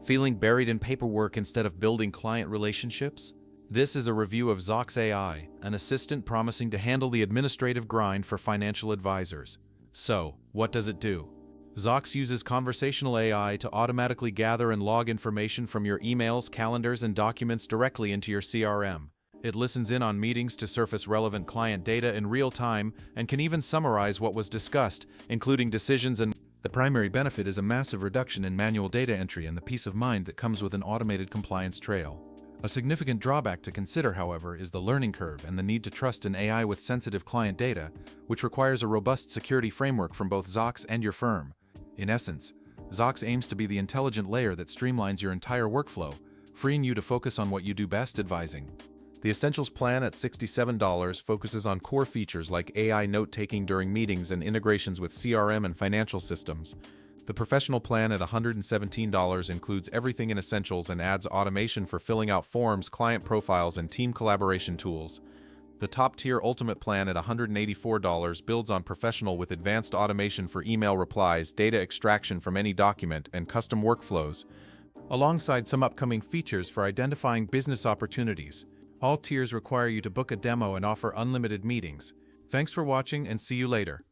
Feeling buried in paperwork instead of building client relationships? This is a review of Zocks AI, an assistant promising to handle the administrative grind for financial advisors. So, what does it do? Zocks uses conversational AI to automatically gather and log information from your emails, calendars, and documents directly into your CRM. It listens in on meetings to surface relevant client data in real time and can even summarize what was discussed, including decisions and. The primary benefit is a massive reduction in manual data entry and the peace of mind that comes with an automated compliance trail. A significant drawback to consider, however, is the learning curve and the need to trust an AI with sensitive client data, which requires a robust security framework from both Zocks and your firm. In essence, Zocks aims to be the intelligent layer that streamlines your entire workflow, freeing you to focus on what you do best: advising. The Essentials plan at $67 focuses on core features like AI note-taking during meetings and integrations with CRM and financial systems. The Professional plan at $117 includes everything in Essentials and adds automation for filling out forms, client profiles, and team collaboration tools. The top-tier Ultimate plan at $184 builds on Professional with advanced automation for email replies, data extraction from any document, and custom workflows, alongside some upcoming features for identifying business opportunities. All tiers require you to book a demo and offer unlimited meetings. Thanks for watching and see you later.